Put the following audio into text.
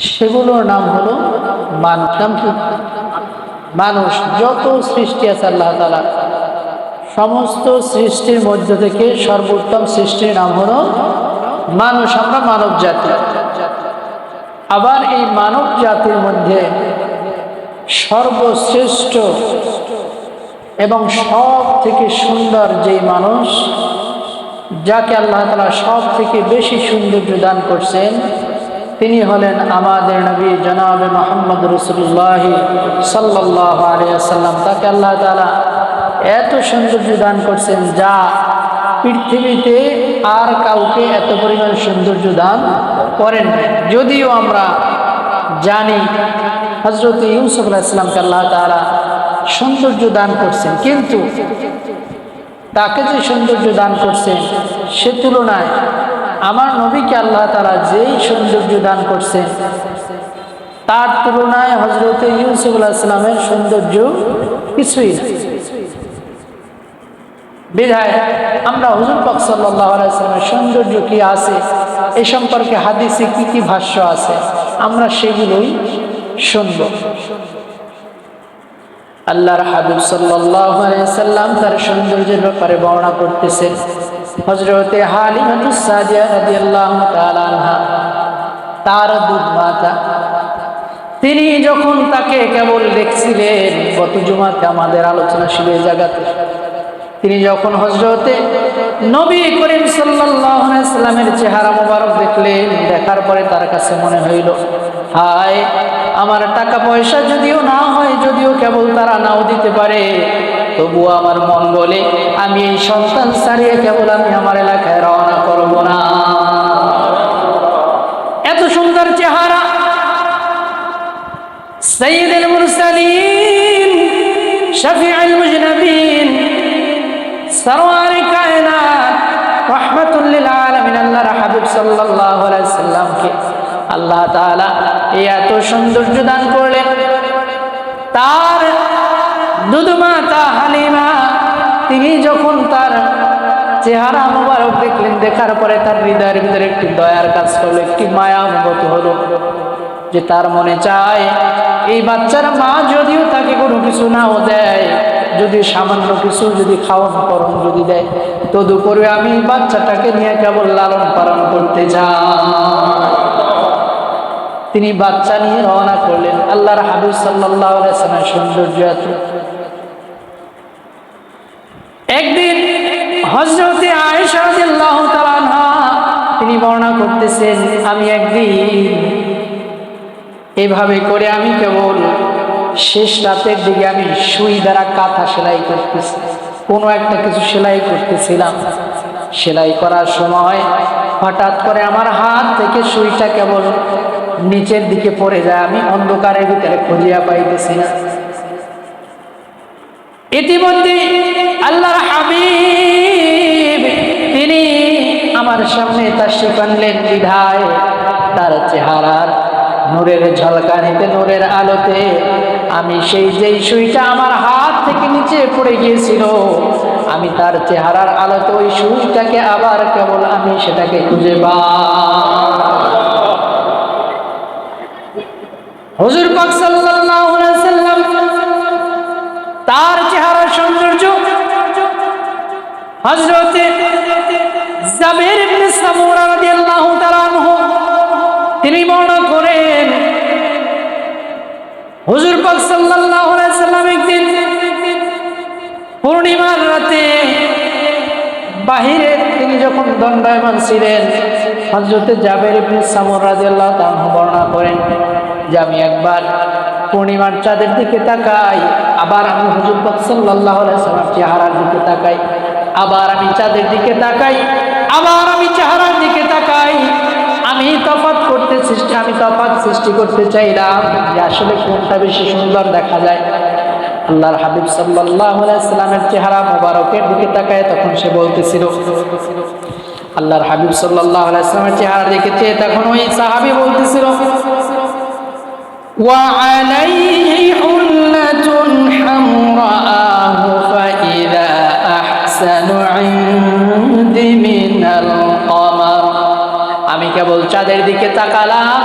সেগুলোর নাম হলো মানুষ। যত সৃষ্টি আছে আল্লাহ তাআলা সমস্ত সৃষ্টির মধ্য থেকে সর্বোত্তম সৃষ্টির নাম হলো মানুষ। আমরা মানব জাতি। আবার এই মানব জাতির মধ্যে সর্বশ্রেষ্ঠ এবং সব থেকে সুন্দর যে মানুষ, যাকে আল্লাহ তাআলা সব থেকে বেশি সৌন্দর্য দান করছেন, তিনি হলেন আমাদের নবী জনাবে মুহাম্মদ রাসূলুল্লাহ সাল্লাল্লাহু আলাইহি ওয়াসাল্লাম। তাকে আল্লাহ তাআলা এত সৌন্দর্য দান করছেন যা পৃথিবীতে আর কাউকে এত পরিমাণ সৌন্দর্য দান করেন। যদিও আমরা জানি হযরত ইউসুফ আলাইহিস সালামকে আল্লাহ তাআলা সৌন্দর্য দান করছেন, কিন্তু তাকে যে সৌন্দর্য দান করছেন সে তুলনায় আমার নবীকে আল্লাহ তাআলা যেই সৌন্দর্য দান করছেন তার তুলনায় হযরত ইউসুফ আলাইহিস সালামের সৌন্দর্য কিছুই না। বিধায় আমরা হুজুর পাক সাল্লাল্লাহু আলাইহি ওয়াসাল্লামের সৌন্দর্য কি আছে এই সম্পর্কে হাদিসে কি কি ভাষ্য আছে আমরা সেগুলোই শুনব। আল্লাহর হাবিব সাল্লাল্লাহু আলাইহি ওয়াসাল্লাম তার সৌন্দর্যের ব্যাপারে বর্ণনা করতেছেন। হযরতে হালিমাতুস সাদিয়া রাদিয়াল্লাহু তাআলা আনহা, তার দুধ মাতা, তিনি যখন তাকে কেবল দেখছিলেন, গত জুমাতে আমাদের আলোচনা ছিল এই জায়গাতে, তিনি যখন হযরতে নবী করিম সাল্লাল্লাহু আলাইহি ওয়াসাল্লামের চেহারা মোবারক দেখলেন, দেখার পরে তার কাছে মনে হইল, হায়, আমার টাকা পয়সা যদিও না হয়, যদিও কেবল তারা নাও দিতে পারে, তবুও আমার মন বলে আমি এই সন্তান ছাড়িয়ে কেবল আমি আমার এলাকায় রওনা করব না। এত সুন্দর চেহারা, সাইয়্যিদুল মুরসালিন, শফিউল মুজনাবিন, সরওয়ারে কায়নাত, রাহমাতুল লিল আলামিন আল্লাহর হাবিব সাল্লাল্লাহু আলাইহি সাল্লামকে আল্লাহ তাআলা এত সৌন্দর্য দান করলেন। তার দুধমাতা হালিমা, তিনি যখন তার চেহারা মোবারক দেখলেন, দেখার পরে তার হৃদয়ের ভিতরে একটি দয়ার কাজ করলো, একটি মায়া অনুভূত হলো, যে তার মনে চায় এই বাচ্চার মা যদিও তাকে কোনো কিছু নাও দেয়, যদি সামান্য কিছু যদি খাওয়ান পরন যদি দেয়, তদুপরি আমি বাচ্চাটাকে নিয়ে কেবল লালন পালন করতে চাই। তিনি বাচ্চা নিয়ে রওনা করলেন। আল্লাহর হাবিব সাল্লাল্লাহু আলাইহি ওয়াসাল্লামের সৌন্দর্য এত। একদিন হযরতে আয়েশা রাদিয়াল্লাহু তাআলা আনহা তিনি বর্ণনা করতেছেন, আমি একদিন এভাবে করে আমি কেবল শেষ রাতের দিকে আমি সুই দ্বারা কাঁথা সেলাই করতেছি, কোনো একটা কিছু সেলাই করতেছিলাম। সেলাই করার সময় হঠাৎ করে আমার হাত থেকে সুইটা কেবল নিচের দিকে পড়ে যায়, আমি অন্ধকারের ভিতরে খুঁজিয়া পাইতেছি না। ইতিমধ্যে আল্লাহর হাবিব তিনি আমার সামনে তাশরীফ আনলেন, বিধায় তার চেহারার নূরের ঝলকানিতে, নূরের আলোতে আমি সেই যেই সুইটা আমার হাত থেকে নিচে পড়ে গিয়েছিল, আমি তার চেহারার আলোতে ওই সুইটাকে আবার কেবল আমি সেটাকে খুঁজে পাই। হুজুর পাক সাল্লাল্লাহু আলাইহি ওয়াসাল্লাম তার চেহারার সৌন্দর্য হযরত জাবির ইবনে সামুরা রাদিয়াল্লাহু তাআলা আনহু তিনি বর্ণনা করেন, হুজুর পাক সাল্লাল্লাহু আলাইহি ওয়াসাল্লাম একদিন পূর্ণিমার রাতে বাহিরে তিনি যখন দণ্ডায়মান ছিলেন, হযরত জাবির ইবনে সামুরা রাদিয়াল্লাহু তাআলা আনহু বর্ণনা করেন যে আমি একবার পূর্ণিমার চাঁদের দিকে তাকাই, আবার আমি হুজুর পাক সাল্লাল্লাহু আলাইহি ওয়াসাল্লাম চেহারার দিকে তাকাই, আবার আমি চাঁদের দিকে তাকাই, আবার আমি চেহারার দিকে তাকাই। আমি তফাৎ সৃষ্টি করতে চাইলাম যে আসলে কোনটা বেশি সুন্দর দেখা যায়। আল্লাহর হাবিব সাল্লাল্লাহু আলাইহি ওয়াসাল্লামের চেহারা মোবারকের দিকে তাকায় তখন সে বলতেছিল, আল্লাহর হাবিব সাল্লাল্লাহু আলাইহি ওয়াসাল্লামের চেহারার দিকে চেয়ে তখন ওই সাহাবী বলতেছিল, وعليه حلة حمراء فإذا أحسن عندي من القمر। আমি কেবল চাঁদের দিকে তাকালাম,